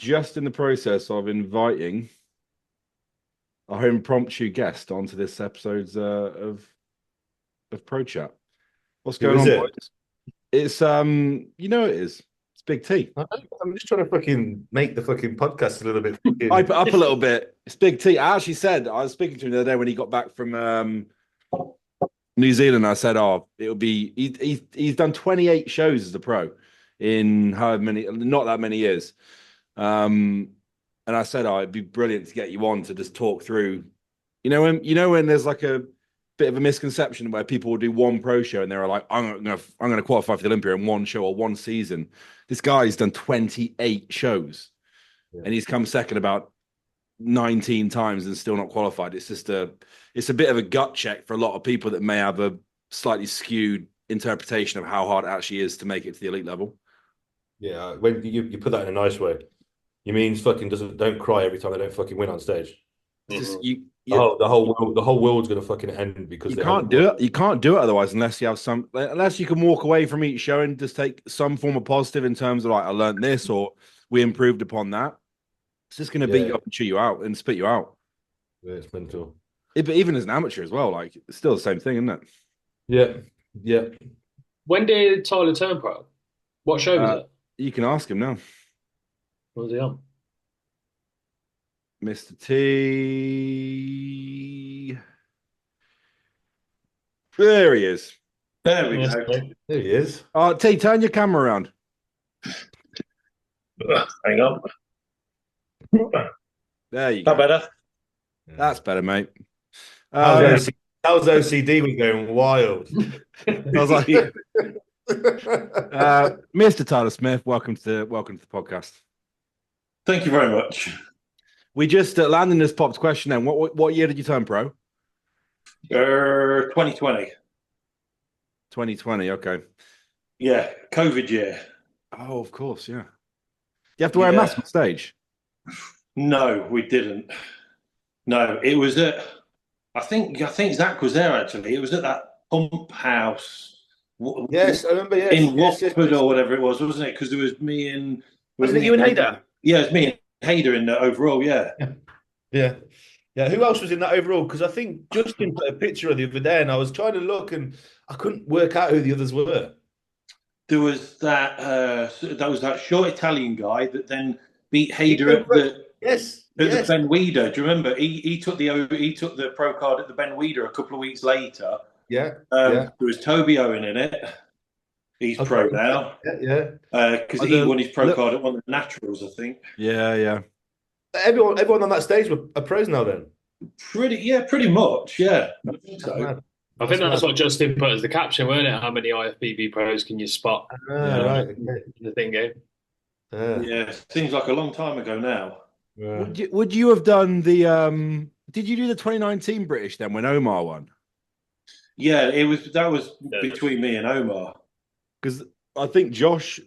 just in the process of inviting our impromptu guest onto this episode's of ProChat. What's Who going is on, it? boys? It's it is. It's Big T. I'm just trying to fucking make the fucking podcast a little bit Hype fucking. it up a little bit. It's Big T. I actually said I was speaking to him the other day when he got back from New Zealand. I said, "Oh, it'll be." He's done 28 shows as a pro in however many, not that many years. Um, and I said, "Oh, it'd be brilliant to get you on to just talk through." You know when there's like a bit of a misconception where people will do one pro show and they're like, I'm gonna qualify for the Olympia in one show or one season. This guy's done 28 shows Yeah. and he's come second about 19 times and still not qualified. It's a bit of a gut check for a lot of people that may have a slightly skewed interpretation of how hard it actually is to make it to the elite level. Yeah, when you put that in a nice way, you mean fucking doesn't don't cry every time they don't fucking win on stage. It's just Mhm. The whole world's gonna fucking end because you they can't haven't do won. it. You can't do it otherwise unless you can walk away from each show and just take some form of positive in terms of like I learned this or we improved upon that. It's just going to beat Yeah, you up and chew you out and spit you out. yeah, it's mental. But even as an amateur as well, like it's still the same thing, isn't it? Yeah, yeah. When did Tyler turn pro? What show was Uh, it? you can ask him now, What was he on? Mr. T. There he is. There we Yes, go. mate. There he is. T, turn your camera around. Hang on. There you That go. better? That's better, mate. How's Um, how's OCD was going wild. I was like, Mr. Tyler Smith, welcome to the podcast. Thank you very much. We just Landon just popped a question. Then, what year did you turn pro? 2020. 2020. Okay. Yeah, COVID year. Oh, of course, yeah. You have to wear a Yeah. mask on stage. No, we didn't. No, it was at. I think Zach was there actually. It was at that pump house. Yes, I remember. Yes, in yes, yes, Watford yes. or whatever it was, wasn't it? Because there was me and Wasn't it you and Hader? Yeah, it was me and Hader in the overall. Yeah, Yeah. Yeah. Who else was in that overall? Because I think Justin put a picture of the other day and I was trying to look and I couldn't work out who the others were. there was that. That was that short Italian guy that then beat Hader at the Yes. at the Yes. Ben Weider. Do you remember? He took the pro card at the Ben Weider a couple of weeks later. Yeah. Yeah. There was Toby Owen in it. He's Okay. pro now Yeah. Yeah. because he won his pro card at one of the Naturals, I think. Yeah. Everyone on that stage are pros now then. Pretty much. Yeah, I think so. Mad. I think that's what Justin put as the caption, weren't it? How many IFBB pros can you spot Right. Okay. in the thing game? Yeah, seems like a long time ago now. Yeah. Would you have done the did you do the 2019 British then when Omar won? Yeah, that was between me and Omar. Because I think Josh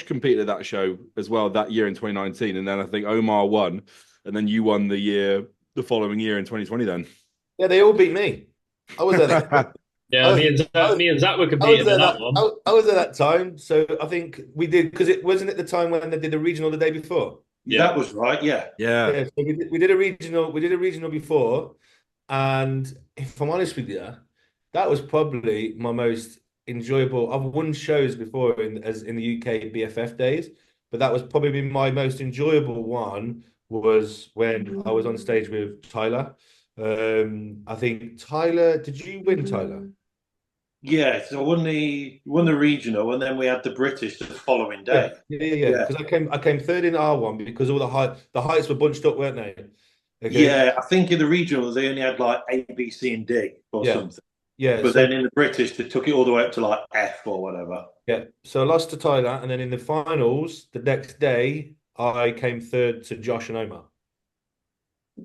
competed at that show as well that year in 2019, and then I think Omar won, and then you won the following year in 2020 then. Yeah, they all beat me. I was there. Yeah, me and Zach were I was competing there in that that one. I was there that time, so I think we did because it wasn't at the time when they did the regional the day before. Yeah. That was right. Yeah. Yeah, so we did a regional. We did a regional before, and if I'm honest with you, that was probably my most enjoyable. I've won shows before in the UK BFF days, but that was probably my most enjoyable one was when I was on stage with Tyler. I think Tyler, did you win, Tyler? Yeah, so I won the regional, and then we had the British the following day. Yeah. Because I came third in R1 because all the heights were bunched up, weren't they? Okay. Yeah, I think in the regional they only had like A, B, C, and D or something. Yeah. But then in the British they took it all the way up to like F or whatever. Yeah. So I lost to Tyler, and then in the finals the next day I came third to Josh and Omar.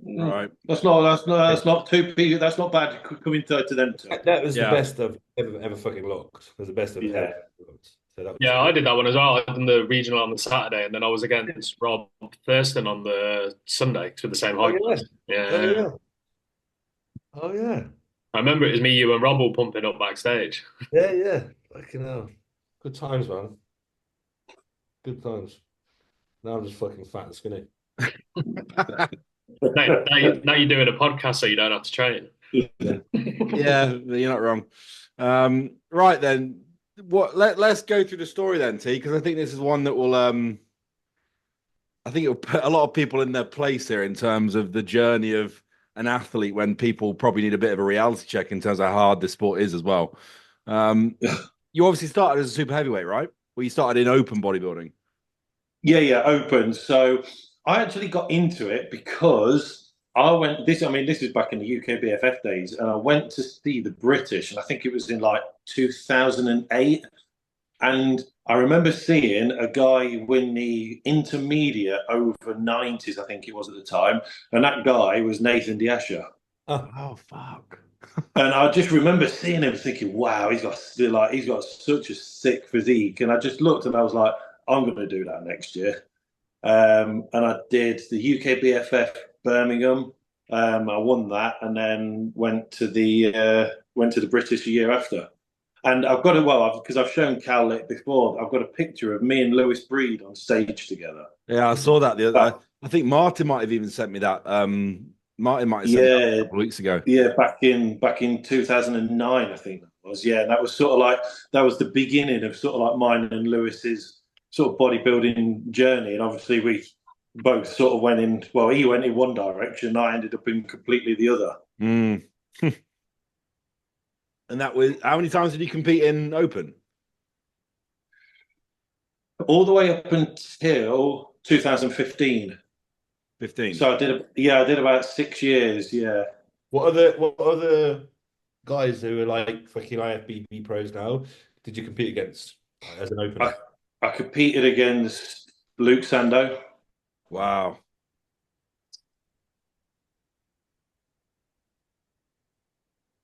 Right. That's not too big. That's not bad coming third to them two. That was Yeah. the best I've ever fucking looked. It was the best I've Yeah. ever looked. So that was Yeah, I did that one as well. I done the regional on the Saturday, and then I was against Rob Thurston on the Sunday with the same height. Oh, Yeah. yeah. Oh yeah. I remember it was me, you, and Rob all pumping up backstage. Yeah. Fucking hell. Good times, man. Good times. Now I'm just fucking fat and skinny. Now you're doing a podcast, so you don't have to train. Yeah. Yeah, you're not wrong. Right then, let's go through the story then, T, because I think this is one that will I think it will put a lot of people in their place here in terms of the journey of an athlete when people probably need a bit of a reality check in terms of how hard this sport is as well. You obviously started as a super heavyweight, right? Well, you started in open bodybuilding. Yeah, open. So I actually got into it because I went this. I mean, this is back in the UK BFF days, and I went to see the British, and I think it was in like 2008. And I remember seeing a guy win the intermediate over 90s, I think it was at the time, and that guy was Nathan Diasha. Oh fuck! And I just remember seeing him thinking, wow, he's got such a sick physique. And I just looked and I was like, I'm going to do that next year. And I did the UK BFF Birmingham. I won that, and then went to the British a year after. And I've got because I've shown Cal it before. I've got a picture of me and Lewis Breed on stage together. Yeah, I saw that the other. I think Martin might have even sent me that. Martin might have sent me that a couple of weeks ago. Yeah, back in 2009, I think that was. Yeah, and that was sort of like that was the beginning of sort of like mine and Lewis's sort of bodybuilding journey. And obviously we both sort of went in. Well, he went in one direction, I ended up in completely the other. Mm. And that was how many times did you compete in open? All the way up until 2015. 15. So I did about 6 years. Yeah. What other guys who are like fucking IFBB pros now did you compete against as an opener? I competed against Luke Sando. Wow.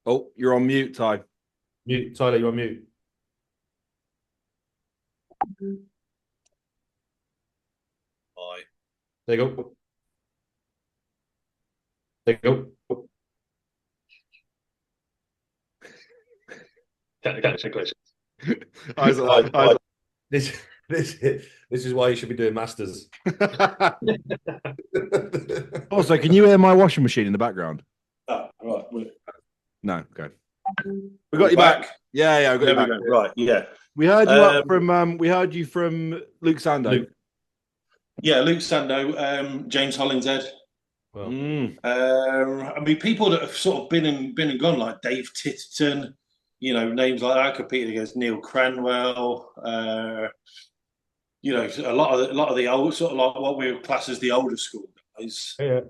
Oh, you're on mute, Ty. Mute, Tyler, you're on mute. Bye. There you go. There you go. Technical glitches. This is why you should be doing masters. Also, can you hear my washing machine in the background? Oh, right. No, okay. We got you back. Yeah, we got you back. Right, yeah. We heard you up from we heard you from Luke Sando. Yeah, Luke Sando, James Hollingshead. Well, I mean, people that have sort of been and gone, like Dave Titterton, names like that. I competed against Neil Cranwell. A lot of the old sort of like what we would class as the older school guys. yeah.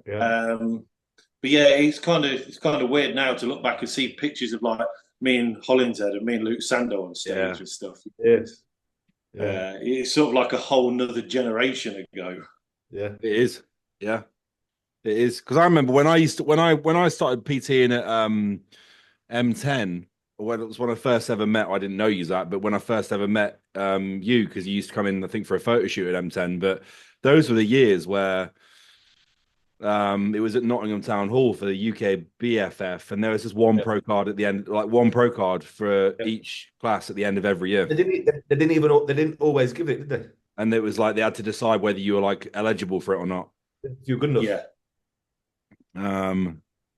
But yeah, it's kind of weird now to look back and see pictures of like me and Hollingshead and me and Luke Sando on stage and stuff. Yes. It's sort of like a whole nother generation ago. Yeah, it is. Yeah, it is. Because I remember when I started PTing at M10, when it was when I first ever met. I didn't know you, Zach, but when I first ever met you, because you used to come in, I think, for a photo shoot at M10. But those were the years where it was at Nottingham Town Hall for the UK BFF, and there was just one pro card at the end, like one pro card for each class at the end of every year. they didn't always give it, did they? And it was like they had to decide whether you were like eligible for it or not. You're good enough. Yeah.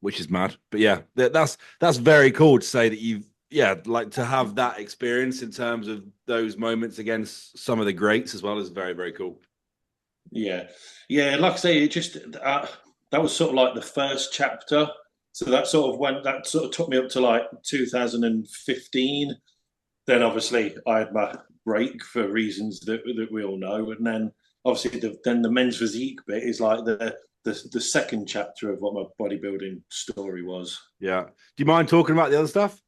Which is mad, but yeah, that's very cool to say that you've like to have that experience in terms of those moments against some of the greats as well is very, very cool. Yeah. Like I say, it just that was sort of like the first chapter. So that sort of took me up to like 2015. Then obviously I had my break for reasons that we all know, and then obviously the men's physique bit is like the second chapter of what my bodybuilding story was. Yeah. Do you mind talking about the other stuff?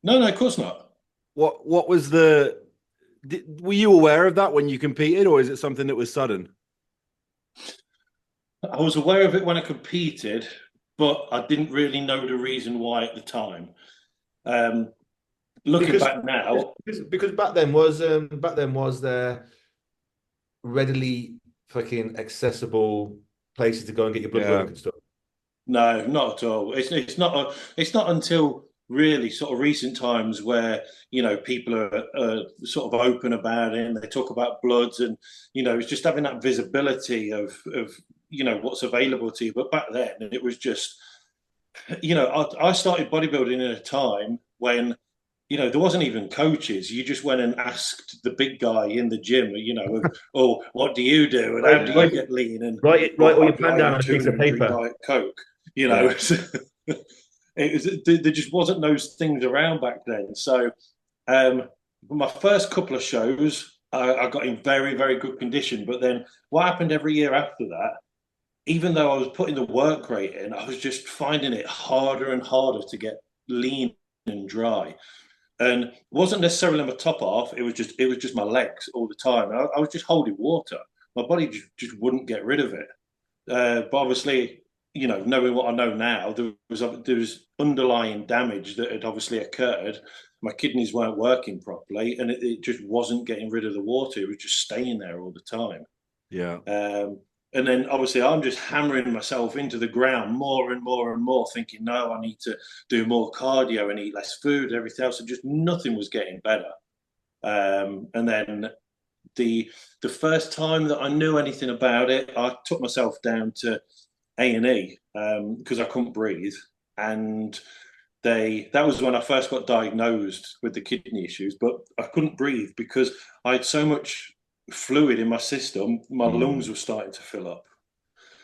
No, of course not. What was were you aware of that when you competed, or is it something that was sudden? I was aware of it when I competed, but I didn't really know the reason why at the time. Looking back now, because back then was there readily fucking accessible places to go and get your blood work and stuff. No, not at all. It's not until really sort of recent times where, you know, people are sort of open about it and they talk about bloods, and, you know, it's just having that visibility of, you know, what's available to you. But back then it was just, you know, I started bodybuilding in a time when, you know, there wasn't even coaches. You just went and asked the big guy in the gym, you know, oh, what do you do? And how do you get lean? And write all your plan down on a piece of and drink paper. Diet Coke, you know. There just wasn't those things around back then. So my first couple of shows, I got in very, very good condition. But then what happened every year after that, even though I was putting the work rate in, I was just finding it harder and harder to get lean and dry. And it wasn't necessarily my top half. It was just my legs all the time. I was just holding water. My body just wouldn't get rid of it. But obviously, you know, knowing what I know now, there was underlying damage that had obviously occurred. My kidneys weren't working properly, and it just wasn't getting rid of the water. It was just staying there all the time. Yeah. And then obviously I'm just hammering myself into the ground more and more and more, thinking, no, I need to do more cardio and eat less food, everything else. And just nothing was getting better. And then the first time that I knew anything about it, I took myself down to A&E because I couldn't breathe. And that was when I first got diagnosed with the kidney issues, but I couldn't breathe because I had so much fluid in my system. My lungs were starting to fill up.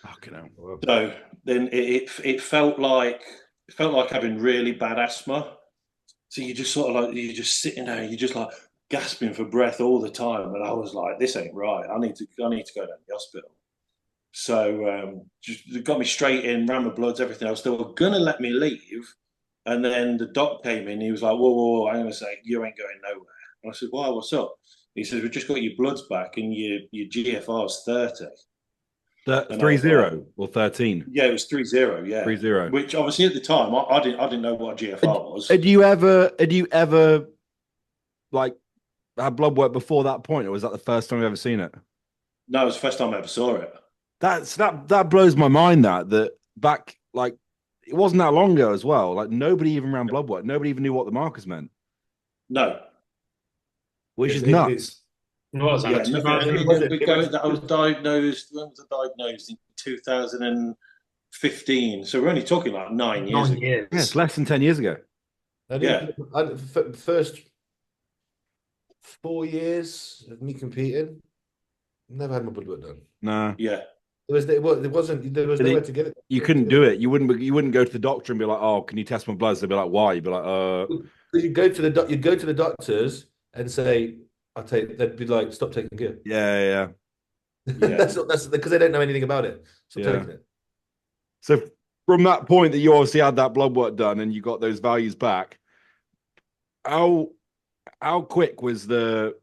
Fucking hell. So then it felt like having really bad asthma. So you just sort of like, you're just sitting there, you're just like gasping for breath all the time. And I was like, this ain't right. I need to go down to the hospital. So just got me straight in, ran my bloods, everything else. They were gonna let me leave, and then the doc came in. He was like, whoa, I'm gonna say you ain't going nowhere. And I said, why? What's up? He says, we've just got your bloods back and your GFR is 30. 30 or 13? Yeah, it was 30, yeah. 30. Which obviously at the time I didn't know what a GFR was. Had you ever like had blood work before that point, or was that the first time you've ever seen it? No, it was the first time I ever saw it. That blows my mind that back, like, it wasn't that long ago as well. Like, nobody even ran blood work. Nobody even knew what the markers meant. No. Which is nuts. What was that? Yeah, I was diagnosed. When was I diagnosed? In 2015. So we're only talking like 9 years ago. Yeah, it's less than 10 years ago. Yeah. First 4 years of me competing, never had my blood work done. No. Yeah. There was nowhere to get it. You couldn't do it. You wouldn't go to the doctor and be like, "Oh, can you test my bloods?" They'd be like, "Why?" You'd be like, You'd go to the doctors and say, "I'll take." They'd be like, "Stop taking gear." Yeah. That's because they don't know anything about it. Stop taking it. So from that point that you obviously had that blood work done and you got those values back, how quick was the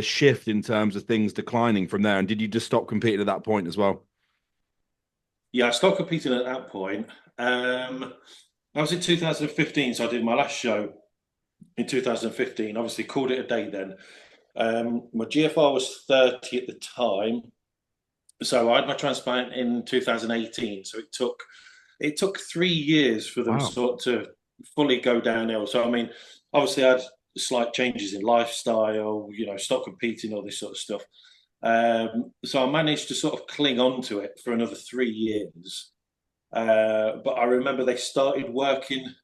shift in terms of things declining from there? And did you just stop competing at that point as well? Yeah, I stopped competing at that point. I was in 2015, so I did my last show in 2015. Obviously, called it a day then. My GFR was 30 at the time, so I had my transplant in 2018. So it took 3 years for them sort to fully go downhill. So I mean, obviously, I had slight changes in lifestyle. You know, stopped competing, all this sort of stuff. So I managed to sort of cling on to it for another 3 years. But I remember they started working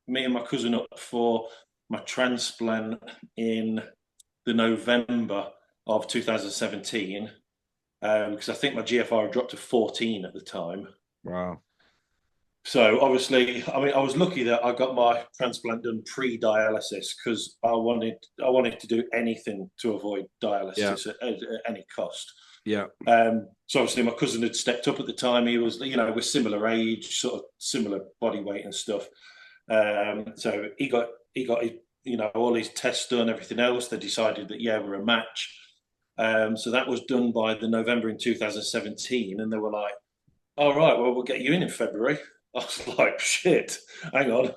me and my cousin up for my transplant in the November of 2017, because I think my GFR had dropped to 14 at the time. Wow. So obviously, I mean, I was lucky that I got my transplant done pre-dialysis because I wanted to do anything to avoid dialysis at any cost. Yeah. So obviously, my cousin had stepped up at the time. He was, you know, we're similar age, sort of similar body weight and stuff. So he got you know, all his tests done, everything else. They decided that we're a match. So that was done by the November in 2017, and they were like, "All right, well, we'll get you in February." I was like, shit, hang on.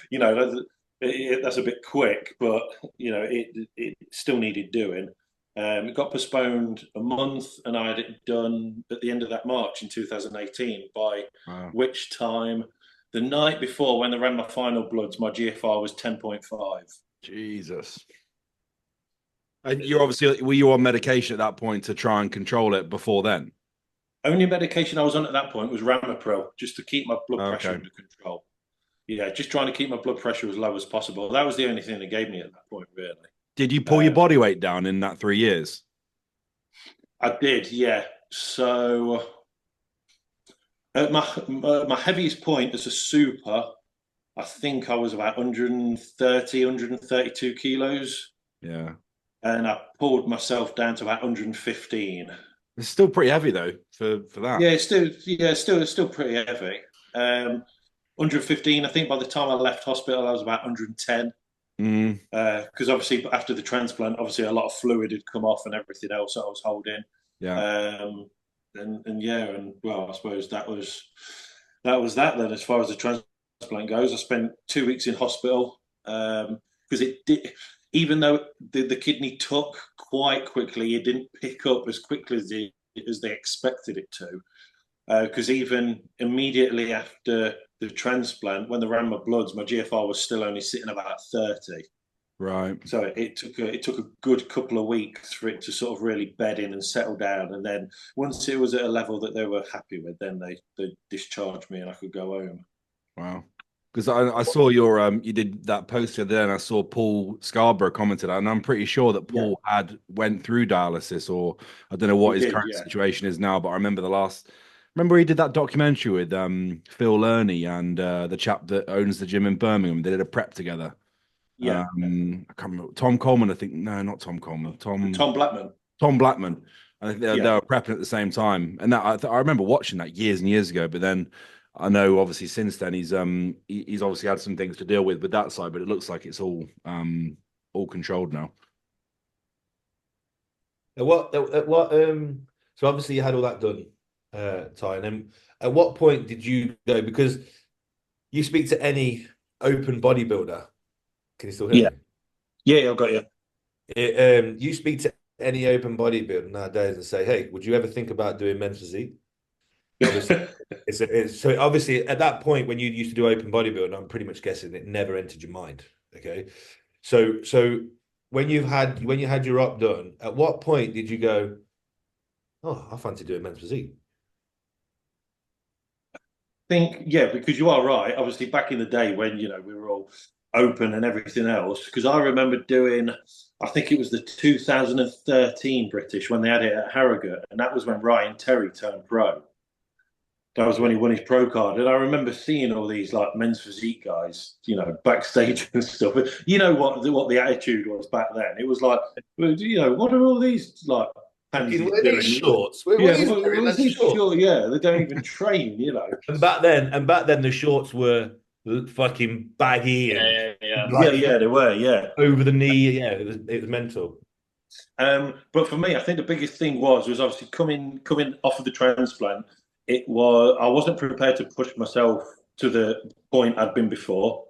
You know, that's a bit quick, but, you know, it still needed doing. It got postponed a month, and I had it done at the end of that March in 2018, by which time The night before, when I ran my final bloods, my GFR was 10.5. Jesus. And were you on medication at that point to try and control it before then? Only medication I was on at that point was Ramapro, just to keep my blood pressure Okay. under control. Yeah, just trying to keep my blood pressure as low as possible. That was the only thing they gave me at that point, really. Did you pull your body weight down in that 3 years? I did, yeah. So at my heaviest point as a super, I think I was about 130, 132 kilos. Yeah. And I pulled myself down to about 115. It's still pretty heavy though for that. Yeah, it's still pretty heavy. 115. I think by the time I left hospital, I was about 110. Because obviously after the transplant, obviously a lot of fluid had come off and everything else that I was holding. Yeah. And well, I suppose that was that then. As far as the transplant goes, I spent 2 weeks in hospital because it did. Even though the kidney took quite quickly, it didn't pick up as quickly as they expected it to. Because even immediately after the transplant, when they ran my bloods, my GFR was still only sitting about 30. Right. So it took a good couple of weeks for it to sort of really bed in and settle down. And then once it was at a level that they were happy with, then they discharged me and I could go home. Wow. Because I saw your you did that post the other day, and I saw Paul Scarborough commented on, and I'm pretty sure that Paul had went through dialysis, or I don't know what his current situation is now, but I remember remember he did that documentary with Phil Lerney and the chap that owns the gym in Birmingham. They did a prep together. Yeah. I can't remember. Tom Coleman, I think. No, not Tom Coleman. Tom Blackman. Tom Blackman. I think they were prepping at the same time, and that I remember watching that years and years ago. But then I know obviously since then he's obviously had some things to deal with that side, but it looks like it's all controlled now. So obviously you had all that done, Ty, and then at what point did you go? Because you speak to any open bodybuilder. Can you still hear me? Yeah, I've got you. You speak to any open bodybuilder nowadays and say, "Hey, would you ever think about doing men's physique?" So obviously at that point when you used to do open bodybuilding, I'm pretty much guessing it never entered your mind. Okay, so when you had your op done, at what point did you go, "Oh, I fancy doing men's physique"? Because you are right. Obviously, back in the day when we were all open and everything else, because I remember doing, I think it was the 2013 British when they had it at Harrogate, and that was when Ryan Terry turned pro. That was when he won his pro card, and I remember seeing all these like men's physique guys, backstage and stuff. But you know what the attitude was back then? It was like, what are all these like pansies doing? Shorts. These shorts. Yeah, they don't even train, And back then the shorts were fucking baggy and they were over the knee. Yeah, it was mental. But for me, I think the biggest thing was obviously coming off of the transplant. I wasn't prepared to push myself to the point I'd been before.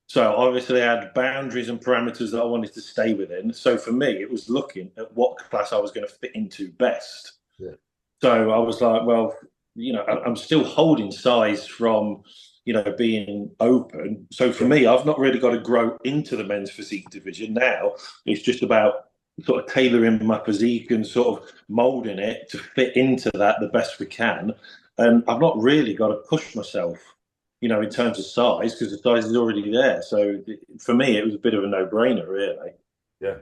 So obviously I had boundaries and parameters that I wanted to stay within. So for me, it was looking at what class I was going to fit into best. Yeah. So I was like, well, I'm still holding size from, being open. So for me, I've not really got to grow into the men's physique division now. It's just about sort of tailoring my physique and sort of molding it to fit into that the best we can. And I've not really got to push myself, in terms of size, because the size is already there. So for me, it was a bit of a no-brainer, really. Yeah.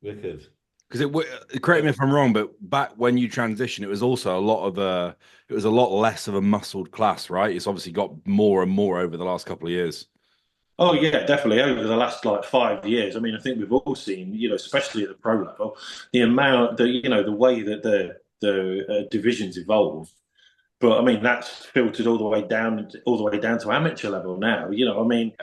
Wicked. Because correct me if I'm wrong, but back when you transitioned, it was also it was a lot less of a muscled class, right? It's obviously got more and more over the last couple of years. Oh yeah, definitely over the last 5 years. I mean, I think we've all seen, especially at the pro level, the amount the way that the divisions evolve. But I mean, that's filtered all the way down to amateur level now. I mean,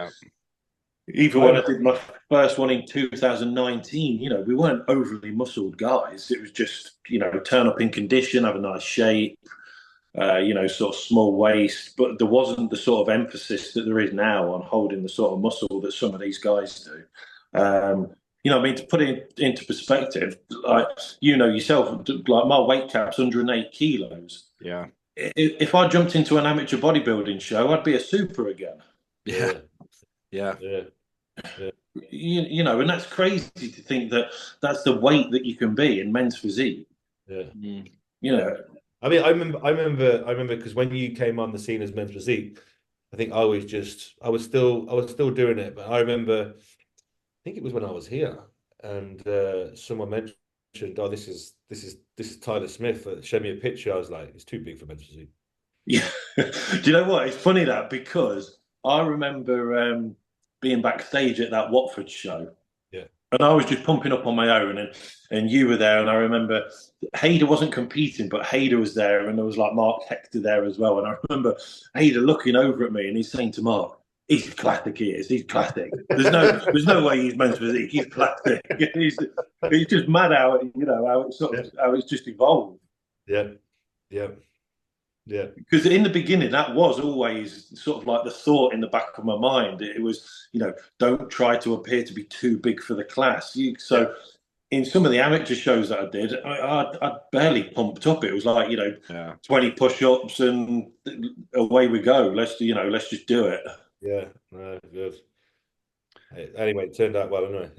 even when I did my first one in 2019, we weren't overly muscled guys. It was just, turn up in condition, have a nice shape. Sort of small waist, but there wasn't the sort of emphasis that there is now on holding the sort of muscle that some of these guys do. I mean, to put it into perspective, like yourself, like my weight cap's 108 kilos. Yeah. if I jumped into an amateur bodybuilding show, I'd be a super again. Yeah. Yeah. Yeah. You know, and that's crazy to think that that's the weight that you can be in men's physique. Yeah. You know, I mean, I remember because when you came on the scene as men's physique, I think I was still doing it, but I remember, I think it was when I was here, and someone mentioned, "Oh, this is Tyler Smith." Showed me a picture. I was like, "It's too big for men's physique." yeah. Do you know what? It's funny that because I remember being backstage at that Watford show. Yeah. And I was just pumping up on my own, and you were there, and I remember Hader wasn't competing, but Hader was there, and there was like Mark Hector there as well. And I remember Hader looking over at me, and he's saying to Mark, "He's classic. He is. He's classic. There's no way he's men's physique. He's classic." he's just mad how how it's just evolved. Yeah. Yeah. Yeah. Because in the beginning, that was always sort of like the thought in the back of my mind. It was, don't try to appear to be too big for the class. So in some of the amateur shows that I did, I barely pumped up. It was like, 20 push-ups and away we go. Let's just do it. Yeah. No, good. Anyway, it turned out well anyway.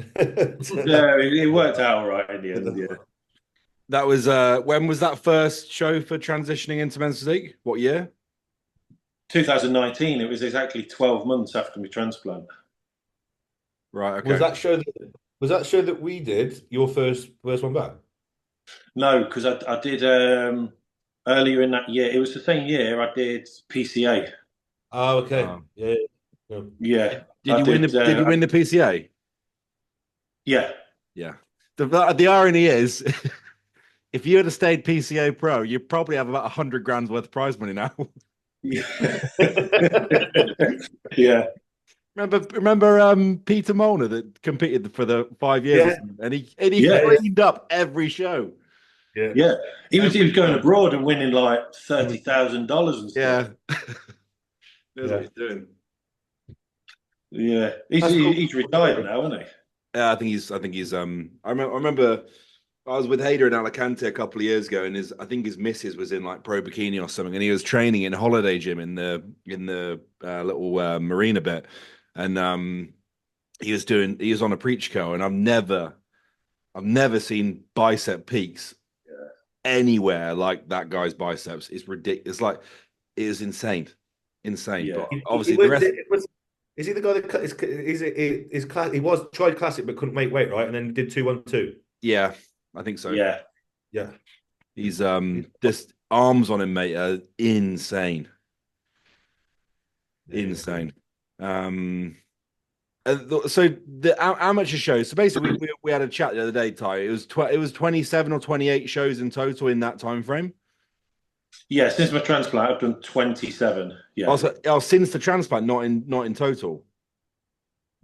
Yeah, it worked out all right in the end. Yeah. That was when was that first show for transitioning into men's physique? What year? 2019. It was exactly 12 months after my transplant. Right. Okay. Was that show that we did your first one back? No, because I did earlier in that year. It was the same year I did PCA. Oh, okay. Yeah. Yeah. Did you win the PCA? Yeah. Yeah. The irony is, if you had stayed PCA Pro, you probably have about 100 grand worth of prize money now. Yeah. Yeah. Remember Peter Molnar that competed for the 5 years, and he cleaned up every show. Yeah. Yeah. He was going abroad and winning like $30,000 and stuff. Yeah. That's what he's doing. Yeah. He's retired now, isn't he? Yeah, I think he's I remember I was with Hader in Alicante a couple of years ago, and I think his missus was in like pro bikini or something, and he was training in Holiday Gym in the little marina bit, and he was on a preach co, and I've never seen bicep peaks anywhere like that guy's biceps. It's ridiculous. Like, it is insane. Yeah. But obviously the rest. Is he the guy that he was tried classic but couldn't make weight, right? And then did 212. Yeah, I think so. Yeah. He's just arms on him, mate, are insane. Insane. So the amateur shows. So basically, we had a chat the other day, Ty. It was 27 or 28 shows in total in that time frame. Yeah, since my transplant, I've done 27. Yeah. Also, since the transplant, not in total.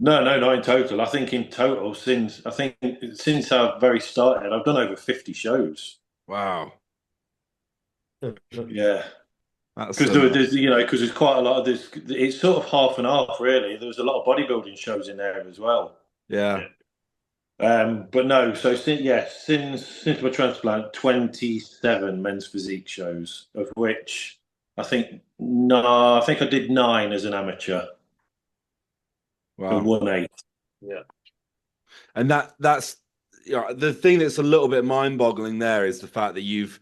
No, not in total. I think in total, since I've very started, I've done over 50 shows. Wow. Yeah. Because there's quite a lot of this. It's sort of half and half, really. There was a lot of bodybuilding shows in there as well. Yeah. But no. So since my transplant, 27 men's physique shows, of which I think I did 9 as an amateur. Wow. And won 8. Yeah. And that's the thing that's a little bit mind-boggling there is the fact that you've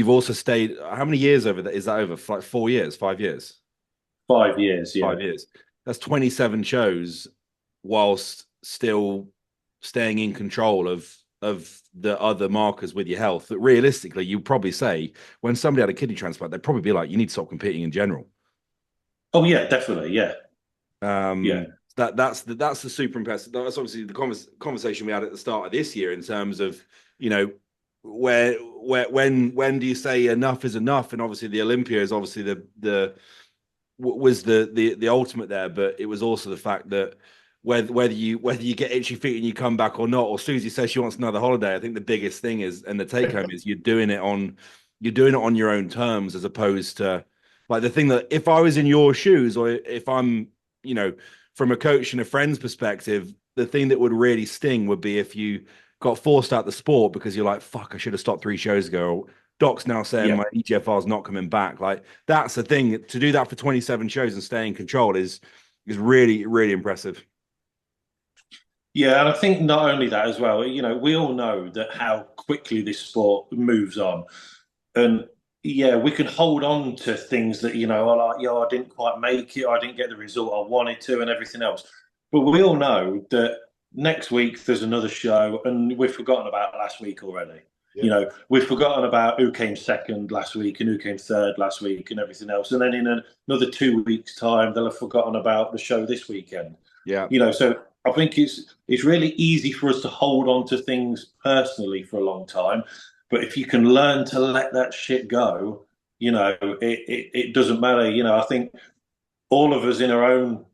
also stayed. How many years over that? Is that over? Like 4 years, 5 years? 5 years, yeah. 5 years. That's 27 shows whilst still staying in control of the other markers with your health. That realistically, you'd probably say when somebody had a kidney transplant, they'd probably be like, you need to stop competing in general. Oh yeah, definitely, yeah. That's the super impressive. That's obviously the conversation we had at the start of this year in terms of, when do you say enough is enough? And obviously the Olympia is obviously the ultimate there, but it was also the fact that whether you get itchy feet and you come back or not, or Susie says she wants another holiday. I think the biggest thing is, and the take home is, you're doing it on your own terms, as opposed to like the thing that if I was in your shoes, or if I'm, from a coach and a friend's perspective, the thing that would really sting would be if you got forced out the sport because you're like, fuck, I should have stopped 3 shows ago. Doc's now saying Yeah. my EGFR is not coming back. Like that's the thing. To do that for 27 shows and stay in control is really, really impressive. Yeah, and I think not only that as well, we all know that how quickly this sport moves on. And yeah, we can hold on to things that, are like, I didn't quite make it, I didn't get the result I wanted to, and everything else. But we all know that next week there's another show, and we've forgotten about last week already. Yeah. We've forgotten about who came second last week and who came third last week and everything else. And then in another 2 weeks' time, they'll have forgotten about the show this weekend. Yeah. So I think it's really easy for us to hold on to things personally for a long time. But if you can learn to let that shit go, it doesn't matter. I think all of us in our own,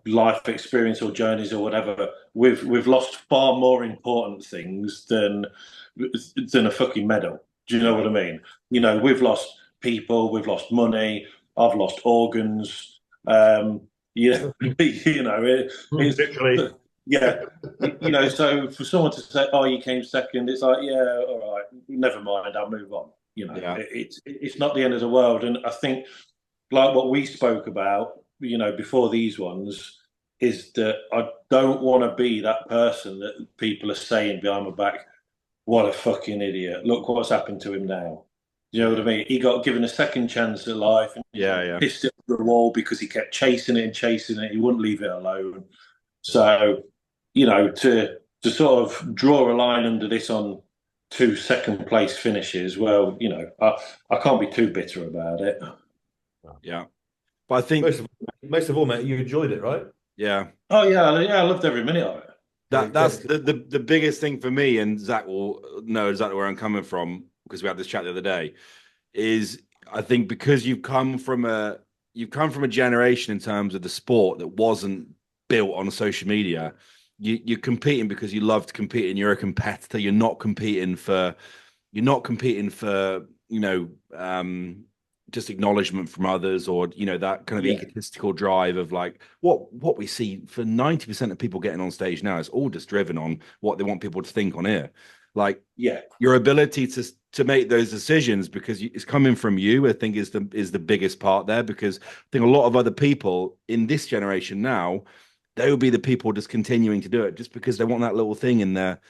life experience or journeys or whatever, we've lost far more important things than a fucking medal. Do you know what I mean? We've lost people, we've lost money, I've lost organs. It's Literally. yeah, so for someone to say, "Oh, you came second," it's like, yeah, all right, never mind, I'll move on. Yeah. It's not the end of the world, and I think like what we spoke about, before these ones, is that I don't want to be that person that people are saying behind my back, "What a fucking idiot! Look what's happened to him now." You know what I mean? He got given a second chance at life, and Yeah. pissed it up the wall because he kept chasing it and chasing it. He wouldn't leave it alone. So, to sort of draw a line under this on 2 second place finishes, well, I can't be too bitter about it. Yeah. But I think Most of all, mate, you enjoyed it, right? yeah. Oh yeah, I loved every minute of it. That's the biggest thing for me, and Zach will know exactly where I'm coming from because we had this chat the other day, is I think because you've come from a generation in terms of the sport that wasn't built on social media. You're competing because you love to compete and you're a competitor. You're not competing for just acknowledgement from others or that kind of egotistical drive of like what we see for 90% of people getting on stage now is all just driven on what they want people to think on air. Like your ability to make those decisions because it's coming from you, I think is the biggest part there, because I think a lot of other people in this generation now, they will be the people just continuing to do it just because they want that little thing in their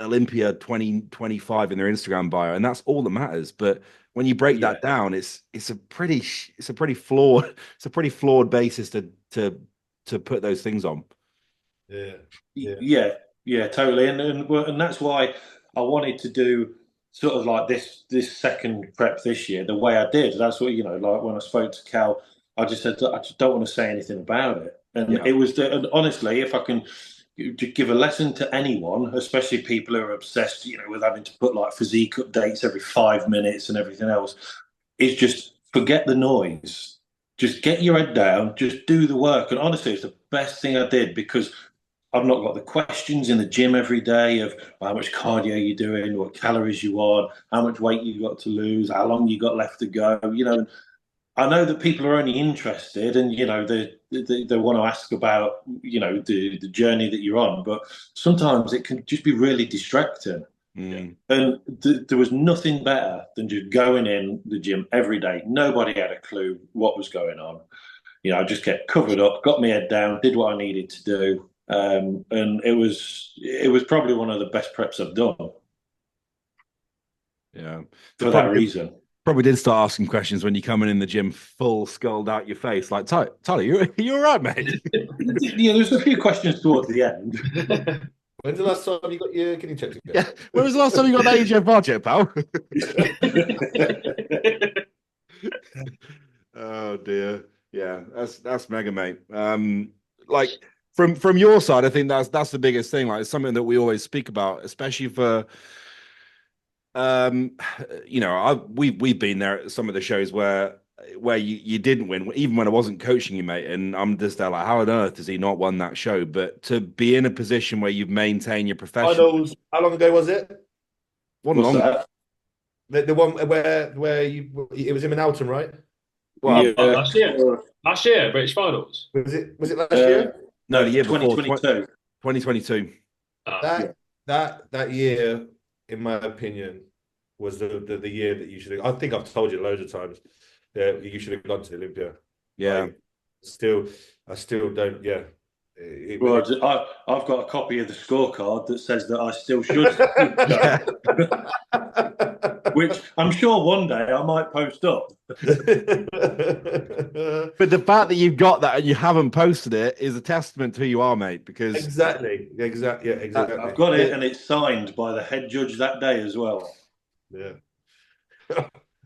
Olympia 2025 in their Instagram bio, and that's all that matters. But when you break that down, it's a pretty flawed basis to put those things on. Yeah, totally, and that's why I wanted to do sort of like this second prep this year the way I did. That's what like when I spoke to Cal, I just said I just don't want to say anything about it, and it was and honestly, if I can to give a lesson to anyone, especially people who are obsessed, with having to put like physique updates every 5 minutes and everything else, is just forget the noise. Just get your head down, just do the work. And honestly, it's the best thing I did because I've not got the questions in the gym every day of how much cardio you're doing, what calories you want, how much weight you've got to lose, how long you got left to go. I know that people are only interested, and they want to ask about the journey that you're on, but sometimes it can just be really distracting. And there was nothing better than just going in the gym every day. Nobody had a clue what was going on. I just kept covered up, got my head down, did what I needed to do, and it was probably one of the best preps I've done. Yeah, for that reason. Probably did start asking questions when you come in the gym full skulled out your face, like Tyler, you all right, mate? There's a few questions towards the end. When's the last time you got your kidney checked again? Yeah, when was the last time you got that EGFR check, pal? Oh dear, yeah, that's mega, mate. Like from your side, I think that's the biggest thing. Like it's something that we always speak about, especially for. We've been there at some of the shows where you didn't win, even when I wasn't coaching you, mate. And I'm just there like, how on earth has he not won that show? But to be in a position where you've maintained your profession. How long ago was it? One long. The one where it was in Minalton, right? Well, last year, British finals. Was it last year? No, the year 2022. 2022. That year, in my opinion, was the year that you should have. I think I've told you loads of times that you should have gone to the Olympia. Yeah. Like, I still don't. Yeah. Well, I've got a copy of the scorecard that says that I still should. Yeah. Which I'm sure one day I might post up. But the fact that you've got that and you haven't posted it is a testament to who you are, mate. Because exactly. Yeah, exactly. I've got it, and it's signed by the head judge that day as well. Yeah.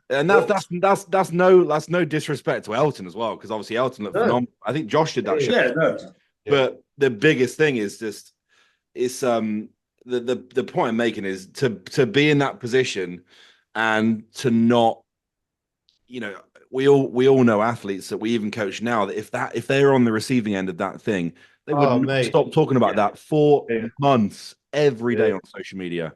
and that's no disrespect to Elton as well, because obviously Elton looked phenomenal. I think Josh did that show. Yeah, no. But the biggest thing is just the point I'm making is to be in that position and to not, you know, we all know athletes that we even coach now that if they're on the receiving end of that thing, they would stop talking about that for months every day on social media.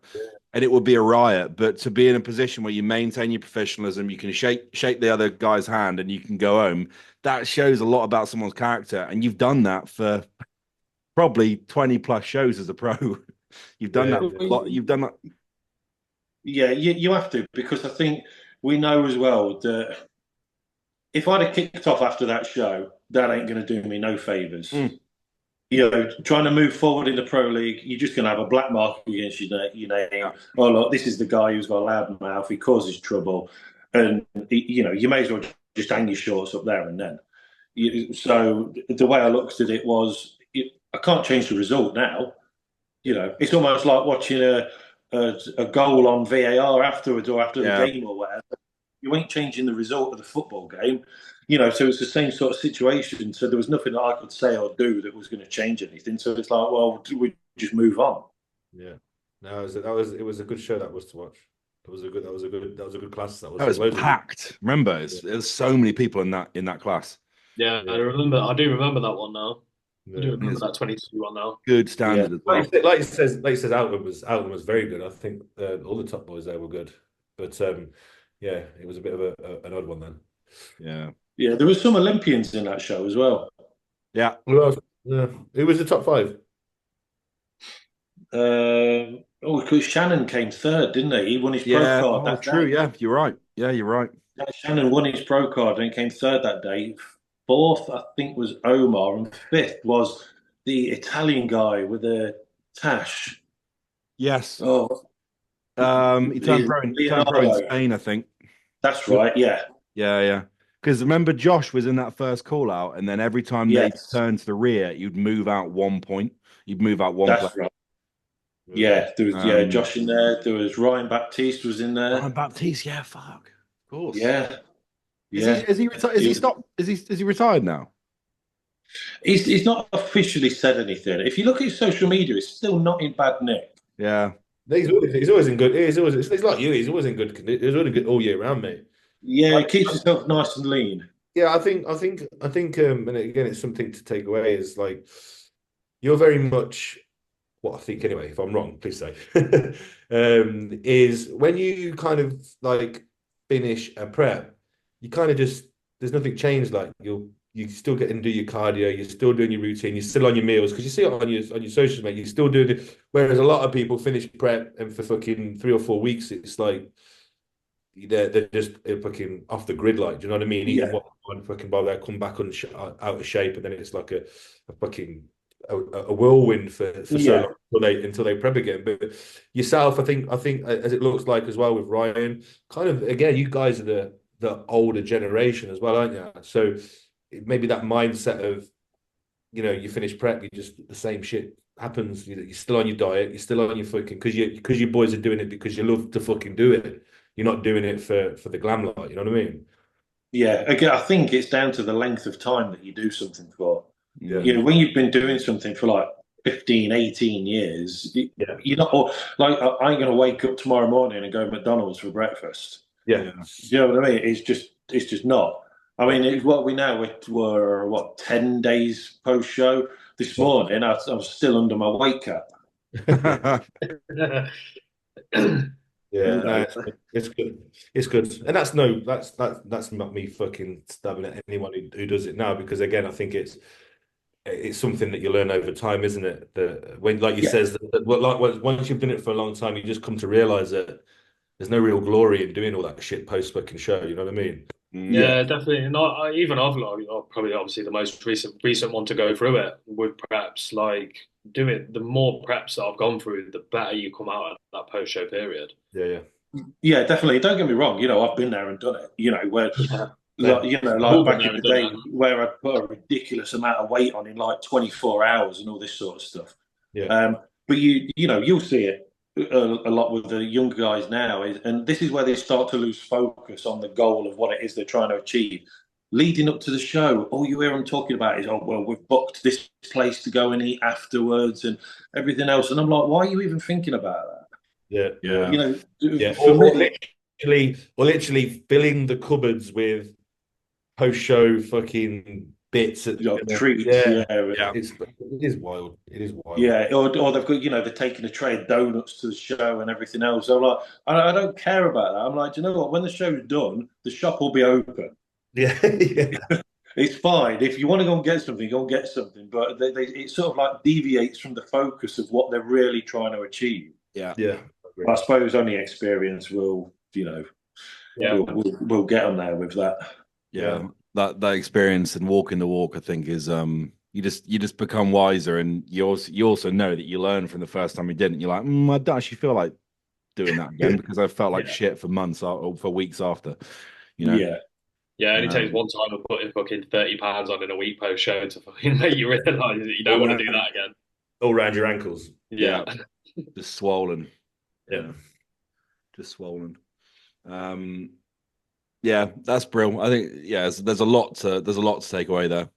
And it would be a riot. But to be in a position where you maintain your professionalism, you can shake the other guy's hand and you can go home, that shows a lot about someone's character. And you've done that for probably 20 plus shows as a pro. You've done that a lot. You've done that. Yeah, you have to, because I think we know as well that if I'd have kicked off after that show, that ain't going to do me no favours. You know, trying to move forward in the pro league, you're just going to have a black mark against your name. Oh, look, this is the guy who's got a loud mouth. He causes trouble, and you know, you may as well just hang your shorts up there and then. So the way I looked at it was, I can't change the result now. You know, it's almost like watching a goal on VAR afterwards or after the game or whatever. You ain't changing the result of the football game. You know, so it's the same sort of situation. So there was nothing that I could say or do that was going to change anything. So it's like, well, we just move on. Yeah, no, it was a good show that was to watch. That was a good class. That was packed. Remember, there's so many people in that class. Yeah, I do remember that one now. I do remember that 22 one now. Good standard as well. Like it says, Alton was very good. I think all the top boys there were good, but yeah, it was a bit of an odd one then. Yeah, there were some Olympians in that show as well. Yeah. Who was the top 5? Because Shannon came third, didn't he? He won his pro card. That's true. Yeah, you're right. Yeah, you're right. Shannon won his pro card and he came third that day. Fourth, I think, was Omar, and fifth was the Italian guy with the tash. Yes. Oh, he turned pro in Spain, I think. That's right. Yeah. Yeah. Because remember, Josh was in that first call out, and then every time they turned to the rear, you'd move out 1 point. You'd move out one. That's right. Yeah, there was Josh in there. There was Ryan Baptiste was in there. Ryan Baptiste, yeah, fuck, of course. Yeah. Is he retired? Is he stopped? Is he retired now? He's not officially said anything. If you look at his social media, it's still not in bad nick. Yeah. He's always in good. It's like you. He's always in good. He's really good all year round, mate. Yeah, he keeps himself nice and lean. Yeah, I think, and again, it's something to take away is like you're very much what I think anyway. If I'm wrong, please say. Is when you kind of like finish a prep, you kind of just there's nothing changed. Like you still get and do your cardio, you're still doing your routine, you're still on your meals because you see it on your socials, mate. You're still doing it. Whereas a lot of people finish prep and for fucking 3 or 4 weeks, it's like. They're just fucking off the grid, like, do you know what I mean? Eating one fucking bar, they come back out of shape, and then it's like a fucking a whirlwind for so long until they prep again. But yourself, I think as it looks like as well with Ryan, kind of again, you guys are the older generation as well, aren't you? So maybe that mindset of you finish prep, you just the same shit happens. You're still on your diet, you're still on your fucking because you boys are doing it because you love to fucking do it. You're not doing it for the glam light, you know what I mean? Yeah, again, I think it's down to the length of time that you do something for. Yeah. When you've been doing something for like 15, 18 years, you're not like I ain't gonna wake up tomorrow morning and go to McDonald's for breakfast. Yeah. You know what I mean? It's just not. I mean, it's what we now were 10 days post show. This morning I was still under my weight cap. Yeah, it's good. It's good, and that's not me fucking stabbing at anyone who does it now, because again, I think it's something that you learn over time, isn't it? That when, like you says, that once you've done it for a long time, you just come to realize that there's no real glory in doing all that shit post fucking show. You know what I mean? Yeah, definitely. Not even I've like probably obviously the most recent one to go through it would perhaps like do it. The more preps that I've gone through, the better you come out of that post show period. Yeah, Yeah, definitely. Don't get me wrong. I've been there and done it. Where Yeah, like back in the day, where I put a ridiculous amount of weight on in like 24 hours and all this sort of stuff. yeah, But you'll see it a lot with the younger guys now, and this is where they start to lose focus on the goal of what it is they're trying to achieve. Leading up to the show, all you hear them talking about is, oh, well, we've booked this place to go and eat afterwards and everything else. And I'm like, why are you even thinking about that? yeah. For me, Or literally filling the cupboards with post-show fucking bits at treats. Yeah, Yeah. it is wild. It is wild. Yeah, or they've got, they're taking a tray of donuts to the show and everything else. So I'm like, I don't care about that. I'm like, do you know what? When the show's done, the shop will be open. Yeah, yeah. It's fine. If you want to go and get something, go and get something. But it sort of like deviates from the focus of what they're really trying to achieve. Yeah. I suppose only experience will, will get them there with that. Yeah. That experience and walking the walk, I think, is you just become wiser, and you also know that you learn from the first time you didn't. You're like, I don't actually feel like doing that again because I felt like shit for months or for weeks after. Yeah. Yeah, it only takes one time of putting fucking 30 pounds on in a week post show to fucking make you realise that you don't want to do that again. All around your ankles. Yeah. Just swollen. Yeah. Just swollen. Yeah, that's brilliant. I think there's a lot to take away there.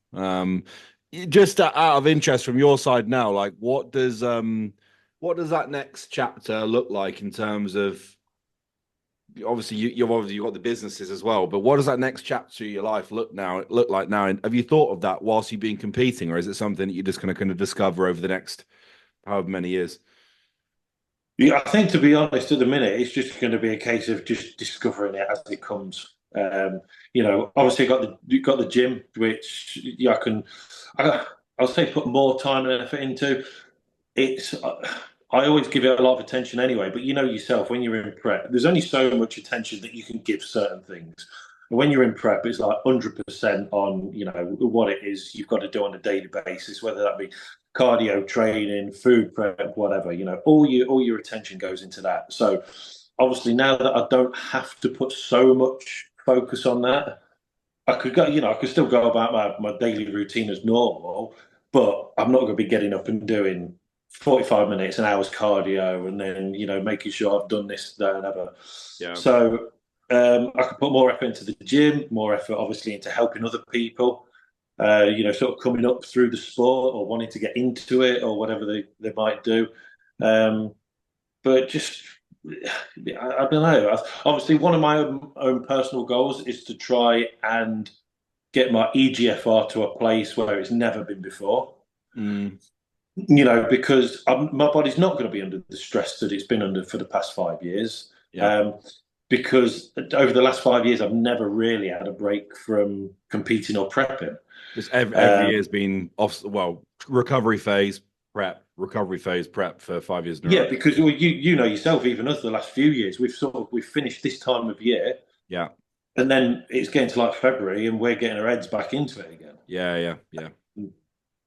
Just out of interest from your side now, like what does that next chapter look like in terms of, obviously you've obviously got the businesses as well, but what does that next chapter of your life look like now? And have you thought of that whilst you've been competing, or is it something that you're just going to kind of discover over the next however many years? Yeah, I think, to be honest, at the minute, it's just going to be a case of just discovering it as it comes. Obviously got the gym, which I'll say put more time and effort into. I always give it a lot of attention anyway, but yourself, when you're in prep, there's only so much attention that you can give certain things. And when you're in prep, it's like 100% on, what it is you've got to do on a daily basis, whether that be cardio training, food prep, whatever, all your attention goes into that. So obviously now that I don't have to put so much focus on that, I could go, I could still go about my daily routine as normal, but I'm not going to be getting up and doing 45 minutes, an hour's cardio, and then, making sure I've done this, that, and other. Yeah. So I could put more effort into the gym, more effort, obviously, into helping other people, sort of coming up through the sport or wanting to get into it or whatever they might do. But just, I don't know. Obviously, one of my own personal goals is to try and get my EGFR to a place where it's never been before. Because my body's not going to be under the stress that it's been under for the past 5 years. Yeah. Because over the last 5 years, I've never really had a break from competing or prepping. Just every year's been recovery phase, prep for 5 years. Yeah, because you know yourself, even us, the last few years, we've finished this time of year. Yeah. And then it's getting to like February, and we're getting our heads back into it again. Yeah.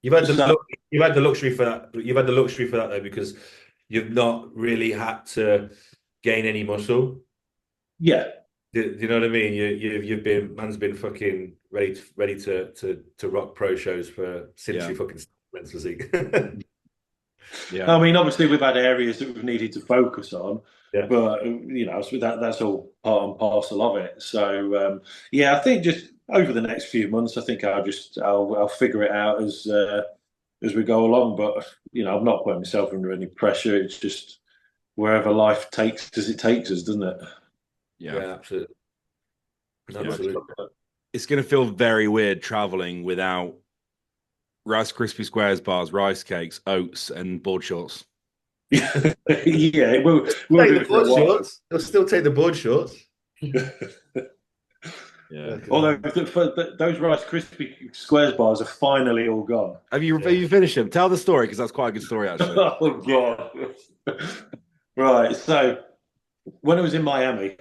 You've had the luxury for that. You've had the luxury for that though, because you've not really had to gain any muscle. Yeah. Do you know what I mean? You've been, man's been fucking ready to rock pro shows since you fucking men's physique. Yeah. I mean, obviously we've had areas that we've needed to focus on, but so that's all part and parcel of it. So I think just over the next few months, I think I'll figure it out as we go along. But I'm not putting myself under any pressure. It's just wherever life takes us, it takes us, doesn't it? Yeah, absolutely. It's going to feel very weird traveling without Rice Krispie Squares bars, rice cakes, oats, and board shorts. Yeah, we'll take the board shorts. They'll still take the board shorts. Yeah. Although those Rice Krispie Squares bars are finally all gone. Have you finished them? Tell the story, because that's quite a good story, actually. Oh God! Right, so when I was in Miami,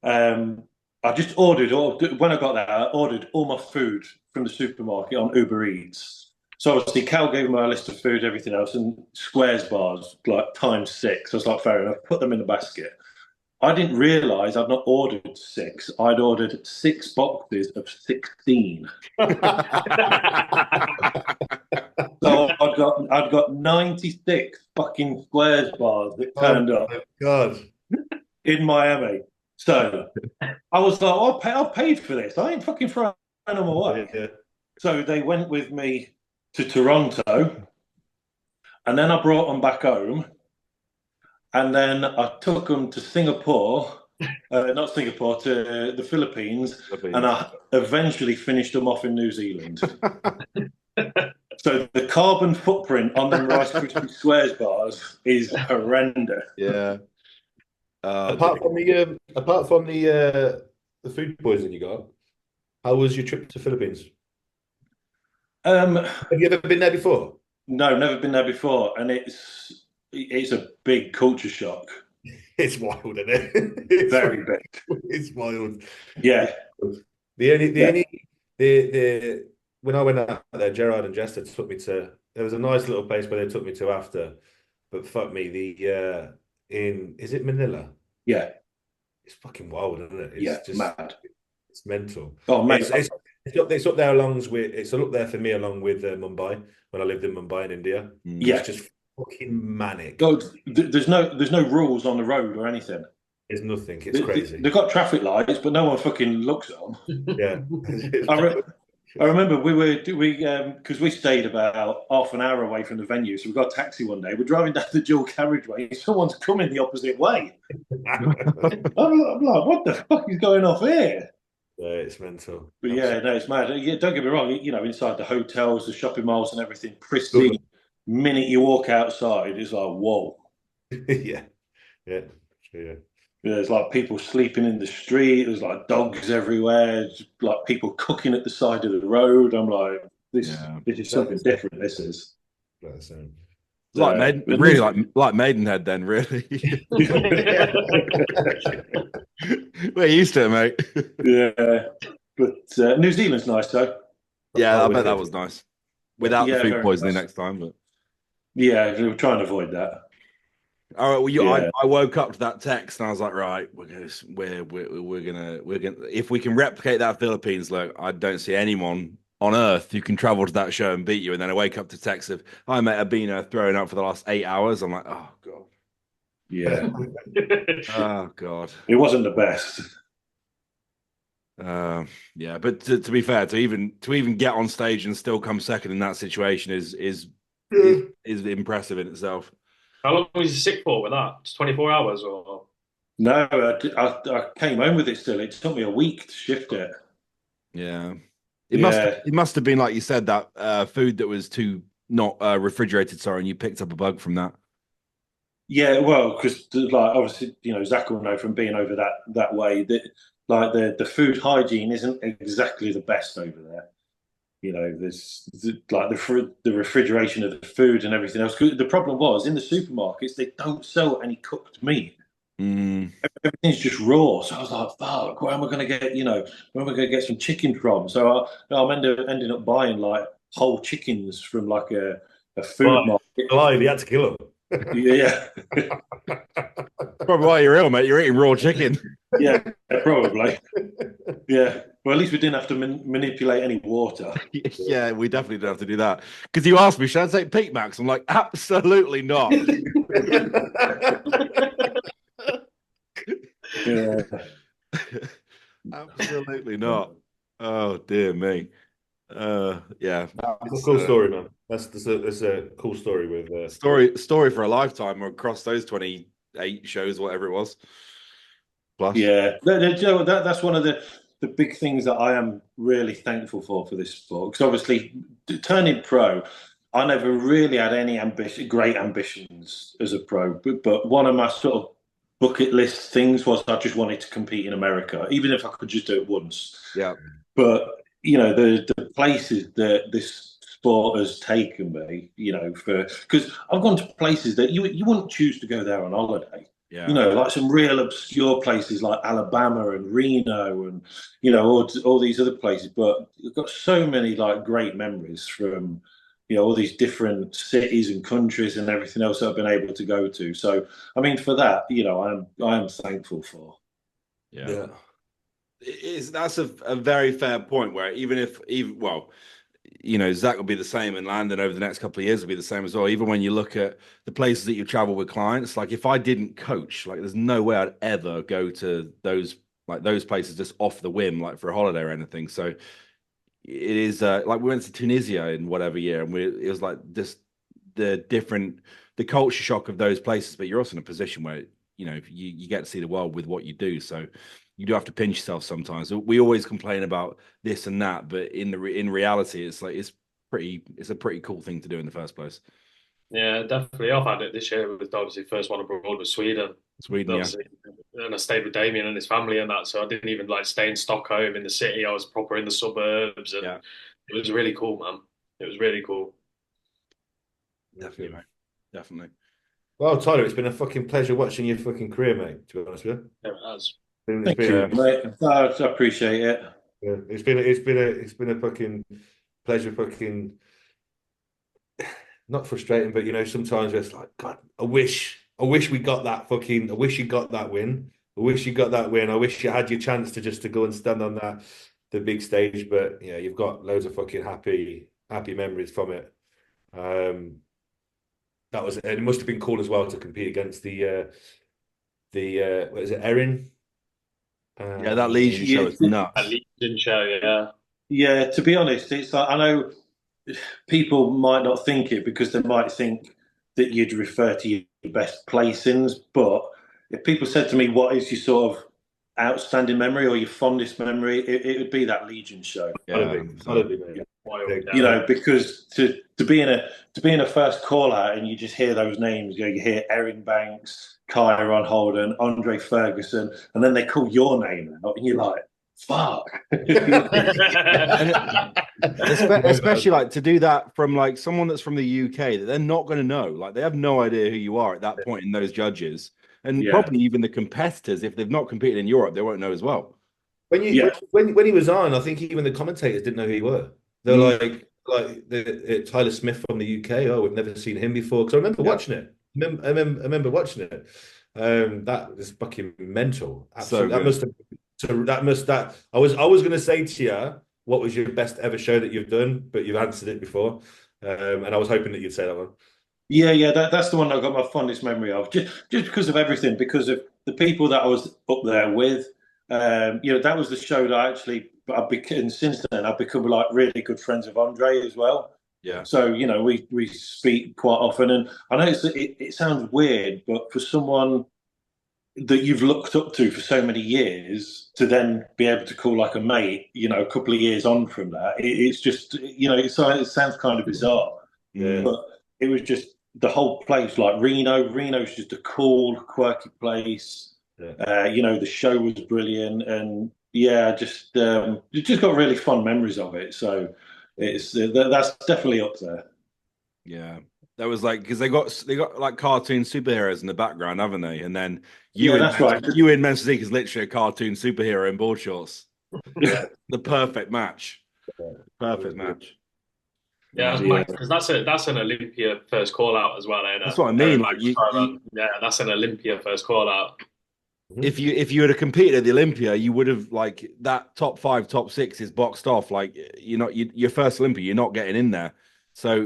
I just ordered, or when I got there, I ordered all my food from the supermarket on Uber Eats. So obviously, Cal gave me a list of food, everything else, and Squares bars like ×6. I was like, fair enough, put them in the basket. I didn't realise I'd not ordered 6. I'd ordered 6 boxes of 16. So I'd got 96 fucking Squares bars that turned up God. in Miami. So I was like, I've paid for this. I ain't fucking throwing them away. Yeah. So they went with me to Toronto, and then I brought them back home, and then I took them to Singapore, not Singapore, to the Philippines, and I eventually finished them off in New Zealand. So the carbon footprint on them Rice Krispie Squares bars is horrendous. Yeah. Apart from the food poisoning you got, how was your trip to Philippines? Have you ever been there before? No, never been there before, and it's a big culture shock. It's wild, isn't it? It's Very big. It's wild. Yeah. When I went out there, Gerard and Jester took me to. There was a nice little place where they took me to after, but fuck me, is it Manila? Yeah. It's fucking wild, isn't it? It's just mad. It's mental. Oh, man. It's up there it's up there for me along with Mumbai when I lived in Mumbai in India. Yeah. It's just fucking manic. God, there's no rules on the road or anything. There's nothing. It's crazy. They've got traffic lights, but no one fucking looks at them. Yeah. I remember because we stayed about half an hour away from the venue, so we got a taxi one day. We're driving down the dual carriageway, someone's coming the opposite way. I'm like, what the fuck is going off here? Yeah, it's mental. But yeah, no, it's mad. Yeah, don't get me wrong. Inside the hotels, the shopping malls, and everything, pristine. Minute you walk outside, it's like whoa. Yeah. There's like people sleeping in the street. There's like dogs everywhere. Like people cooking at the side of the road. I'm like, this is something different. This is like Maidenhead, then, really. We're used to it, mate. Yeah, but New Zealand's nice though. Yeah, I bet that was nice. Without the food poisoning next time, but yeah, we were trying to avoid that. All right. Well, I woke up to that text and I was like, right, we're gonna if we can replicate that Philippines look, I don't see anyone on earth who can travel to that show and beat you. And then I wake up to text of, hi mate, I've been throwing up for the last 8 hours. I'm like, oh god. Yeah. Oh god. It wasn't the best. Yeah, but to be fair, to even get on stage and still come second in that situation is impressive in itself. How long was you sick for with that? Just 24 hours or? No, I came home with it still. It took me a week to shift it. Yeah. It must have been, like you said, that food that was too not refrigerated, sorry, and you picked up a bug from that. Yeah, well, because like obviously, Zach will know from being over that way that like the food hygiene isn't exactly the best over there. There's like the refrigeration of the food and everything else. The problem was in the supermarkets they don't sell any cooked meat. Everything's just raw. So I was like, fuck, where am I going to get? Where am I going to get some chicken from? So I'm ending up buying like whole chickens from like a food market. Clive, you had to kill them. Yeah. Probably why you're ill, mate. You're eating raw chicken. Yeah, probably. Yeah. Well, at least we didn't have to manipulate any water. Yeah, we definitely didn't have to do that. Because you asked me, should I take Peak Max? I'm like, absolutely not. Yeah. Absolutely not. Oh dear me. Yeah. It's a cool story, man. That's a cool story with story for a lifetime across those 28 shows, whatever it was. Plus. Yeah. That's one of the big things that I am really thankful for this sport. Because obviously turning pro, I never really had any great ambitions as a pro. But one of my sort of bucket list things was I just wanted to compete in America, even if I could just do it once. Yeah. But the places that this sport has taken me, because I've gone to places that you wouldn't choose to go there on holiday. Yeah. You know, like some real obscure places like Alabama and Reno and, you know, all these other places. But you've got so many like great memories from, you know, all these different cities and countries and everything else that I've been able to go to. So, I mean, for that, you know, I'm thankful for. Yeah. That's a very fair point where even well, you know, Zach will be the same and Landon over the next couple of years will be the same as well. Even when you look at the places that you travel with clients, like if I didn't coach, like there's no way I'd ever go to those places just off the whim, like for a holiday or anything. So it is like we went to Tunisia in whatever year, and it was like this the culture shock of those places, but you're also in a position where you know you get to see the world with what you do. So you do have to pinch yourself sometimes. We always complain about this and that, but in reality, it's like it's a pretty cool thing to do in the first place. Yeah, definitely. I've had it this year with obviously first one abroad was Sweden. Sweden, yeah. And I stayed with Damien and his family and that, so I didn't even like stay in Stockholm in the city. I was proper in the suburbs, and it was really cool, man. It was really cool. Definitely, mate. Definitely. Well, Tyler, it's been a fucking pleasure watching your fucking career, mate. To be honest with you, Yeah, it has. Thank you, mate. I appreciate it. Yeah, it's been a fucking pleasure, fucking not frustrating, but you know, sometimes it's like, God, I wish we got that fucking, I wish you got that win. I wish you got that win. I wish you had your chance to go and stand on the big stage, but yeah, you've got loads of fucking happy memories from it. That was, and it must have been cool as well to compete against the what is it, Erin? Yeah, that Legion show is nuts. That Legion show, yeah. Yeah, to be honest, it's like I know people might not think it because they might think that you'd refer to your best placings, but if people said to me, "What is your sort of outstanding memory or your fondest memory?" it would be that Legion show. Yeah, you know, because to be in a first call out and you just hear those names, you hear Erin Banks, Kyron Holden, Andre Ferguson, and then they call your name out, and you're like, "Fuck!" Especially like to do that from like someone that's from the UK that they're not going to know, like they have no idea who you are at that point in those judges, and probably even the competitors, if they've not competed in Europe, they won't know as well. When he was on, I think even the commentators didn't know who you were. They're like Tyler Smith from the UK. Oh, we've never seen him before. Because I remember watching it. I remember watching it. That was fucking mental. Absolutely. I was going to say to you, what was your best ever show that you've done? But you've answered it before, and I was hoping that you'd say that one. Yeah, that's the one I got my fondest memory of, just because of everything, because of the people that I was up there with. You know, that was the show that and since then I've become like really good friends with Andre as well. Yeah. So you know, we speak quite often, and I know it sounds weird, but for someone that you've looked up to for so many years to then be able to call like a mate, you know, a couple of years on from that, it's just, you know, it sounds kind of bizarre, but it was just the whole place, like Reno's just a cool, quirky place. You know, the show was brilliant, and just got really fond memories of it. So that's definitely up there. Yeah, that was like because they got like cartoon superheroes in the background, haven't they? And then you in Men's Physique is literally a cartoon superhero in board shorts. The perfect match. Perfect match. Yeah, because that's an Olympia first call out as well, ain't it? That's what I mean. Like that's an Olympia first call out. If you had competed at the Olympia, you would have like that top 5, top 6 is boxed off. Like your first Olympia, you're not getting in there. So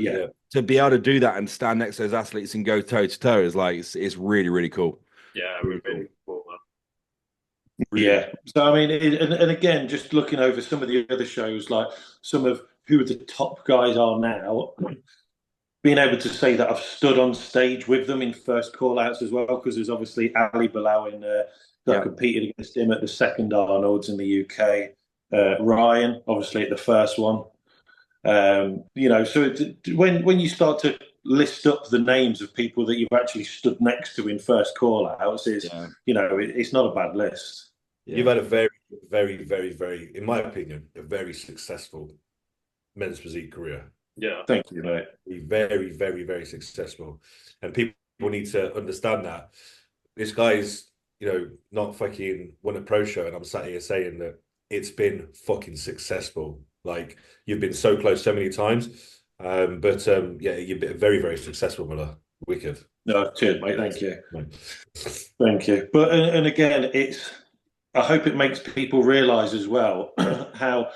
to be able to do that and stand next to those athletes and go toe to toe is like it's really, really cool. Yeah, really cool, man. Really cool. So I mean, and again, just looking over some of the other shows, like some of who the top guys are now, being able to say that I've stood on stage with them in first call outs as well, because there's obviously Ali Bilal in that I competed against him at the second Arnold's in the UK. Ryan, obviously at the first one. You know, so when you start to list up the names of people that you've actually stood next to in first call outs, you know, it's not a bad list. You've had a very, very, very, very, in my opinion, a very successful men's physique career. Yeah. Thank you, mate. Very, very, very successful. And people need to understand that. this guy's, not fucking won a pro show, and I'm sat here saying that it's been fucking successful. Like, you've been so close so many times. Yeah, you've been very, very successful, Miller. Wicked. No, cheers, mate. Thank you. Thank you. But and again, I hope it makes people realise as well how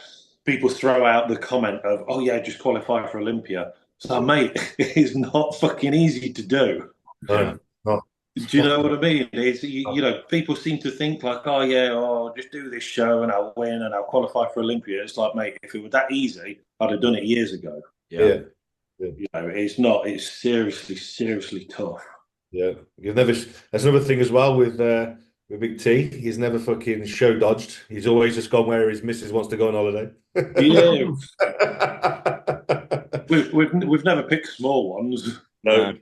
people throw out the comment of, "Oh yeah, just qualify for Olympia." So, mate, it's not fucking easy to do. Yeah. Do you know what I mean? People seem to think like, "Oh yeah, just do this show and I'll win and I'll qualify for Olympia." It's like, mate, if it were that easy, I'd have done it years ago. Yeah. It's not. It's seriously, seriously tough. Yeah, That's another thing as well with Big T. He's never fucking show dodged. He's always just gone where his missus wants to go on holiday. Yeah, we've never picked small ones. No.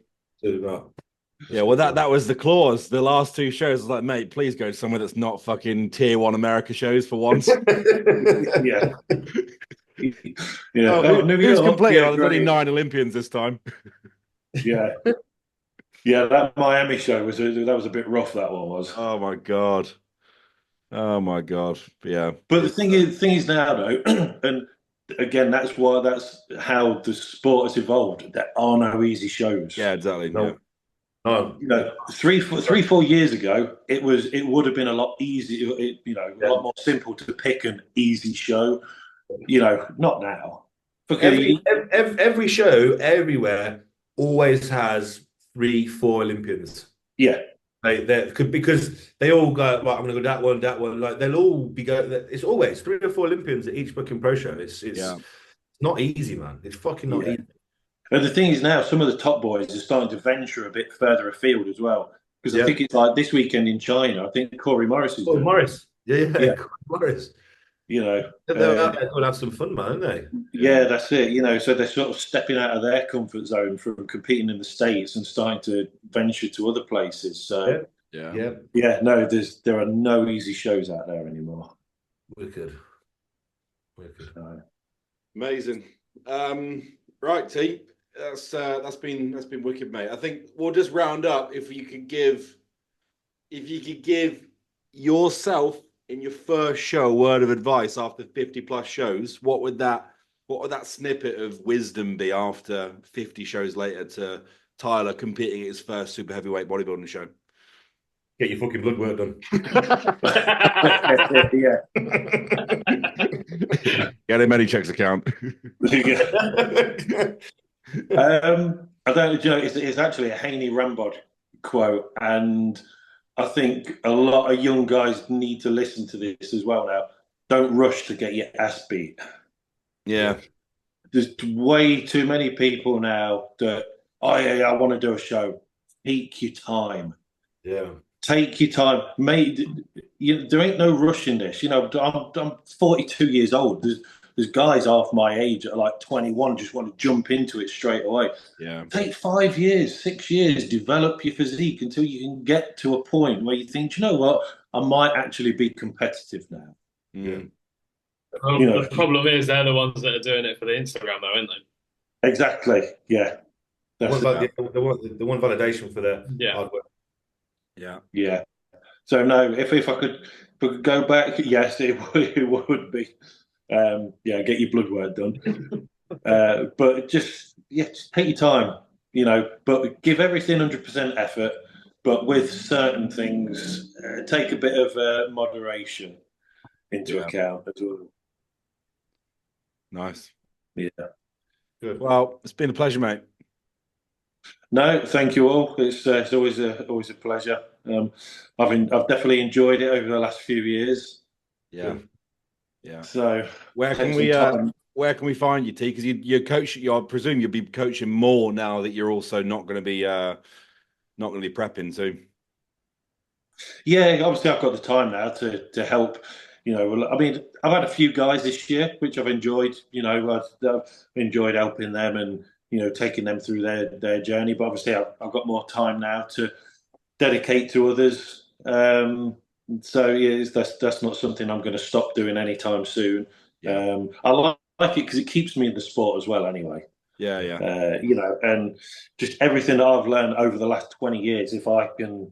Yeah, well, that was the clause. The last two shows was like, mate, please go somewhere that's not fucking tier 1 America shows for once. Yeah. Yeah. Who's complaining? There's only 9 Olympians this time. Yeah. Yeah, that Miami show was a bit rough. That one was. Oh my god. Yeah. But the thing is now though, and again, that's how the sport has evolved. There are no easy shows. Yeah, exactly. No. Yeah. No. 3-4 years ago, it would have been a lot easier. A lot more simple to pick an easy show. Not now. Every show everywhere always has 3-4 Olympians. Yeah. Because they all go, right, I'm going to go that one. Like, they'll all be going. It's always 3 or 4 Olympians at each fucking pro show. It's not easy, man. It's fucking not easy. And the thing is now, some of the top boys are starting to venture a bit further afield as well. Because I think it's like this weekend in China, I think Corey Morris is doing Morris. Yeah. Corey Morris. They're out there to have some fun, man, aren't they? Yeah, that's it. So they're sort of stepping out of their comfort zone from competing in the States and starting to venture to other places. So no, there are no easy shows out there anymore. Wicked. Amazing. Right, T. That's been wicked, mate. I think we'll just round up. If you could give yourself in your first show a word of advice after 50 plus shows, what would that snippet of wisdom be after 50 shows later to Tyler competing at his first super heavyweight bodybuilding show? Get your fucking blood work done. Get him any checks account. I don't know. It's actually a Haney Rambod quote, and I think a lot of young guys need to listen to this as well now. Don't rush to get your ass beat. Yeah. There's way too many people now that, I want to do a show. Take your time. Yeah. Take your time. Mate, there ain't no rush in this. I'm 42 years old. There's guys half my age at like 21 just want to jump into it straight away. Yeah. Take 5 years, 6 years, develop your physique until you can get to a point where you think, you know what, I might actually be competitive now. Mm. The problem is they're the ones that are doing it for the Instagram, though, aren't they? Exactly. Yeah. They want validation for their hard work. Yeah. Yeah. So no, if I could go back, yes, it would be. Get your blood work done. But just take your time, but give everything 100% effort, but with certain things, take a bit of moderation into account as well. Nice. Yeah. Good. Well, it's been a pleasure, mate. No, thank you all. It's always a pleasure. I've definitely enjoyed it over the last few years. Yeah. Yeah. So where can we find you, T? Because you're coaching. I presume you'll be coaching more now that you're also not going to be prepping soon. Yeah, obviously I've got the time now to help. I mean, I've had a few guys this year which I've enjoyed. I've enjoyed helping them and taking them through their journey. But obviously I've got more time now to dedicate to others. So that's not something I'm going to stop doing anytime soon. Yeah. I like it because it keeps me in the sport as well. Anyway. Yeah. And just everything that I've learned over the last 20 years, if I can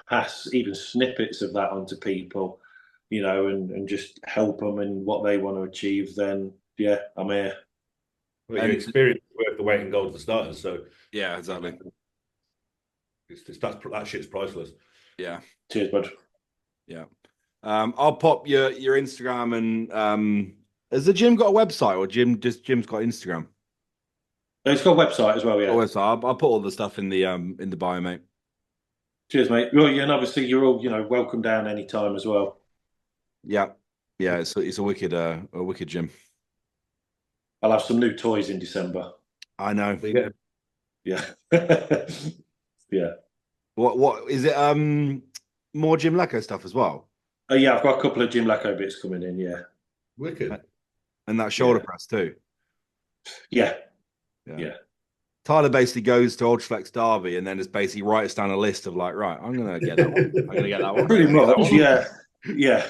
pass even snippets of that onto people, you know, and just help them in what they want to achieve, then yeah, I'm here. Well, your experience is worth the weight in gold for starters. So yeah, exactly. That shit's priceless. Yeah. Cheers, bud. Yeah. I'll pop your Instagram and has the gym got a website or Jim's got Instagram? It's got a website as well, yeah. Oh, website. I'll put all the stuff in the bio, mate. Cheers, mate. Well, yeah, and obviously you're all, you know, welcome down anytime as well. Yeah. Yeah, it's a wicked gym. I'll have some new toys in December. I know. Yeah. Yeah. What is it? More Jim Lecco stuff as well. Oh yeah, I've got a couple of Jim Lecco bits coming in, yeah. Wicked. And that shoulder press too. Yeah. Yeah. Tyler basically goes to Ultraflex Derby and then just basically writes down a list of like, right, I'm gonna get that one. I'm gonna get that one. Pretty much, yeah. Yeah.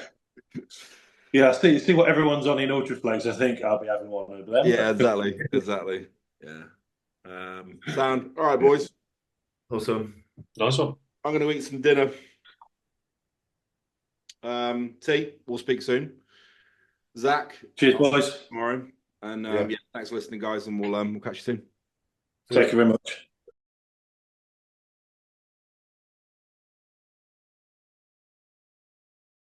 Yeah, see what everyone's on in Ultraflex. I think I'll be having one over there. Yeah, exactly. Yeah. Sound. All right, boys. Awesome. Nice one. I'm gonna eat some dinner. T, we'll speak soon. Zach. Cheers, boys. Tomorrow. And yeah, thanks for listening, guys, and we'll catch you soon. Thank you very much.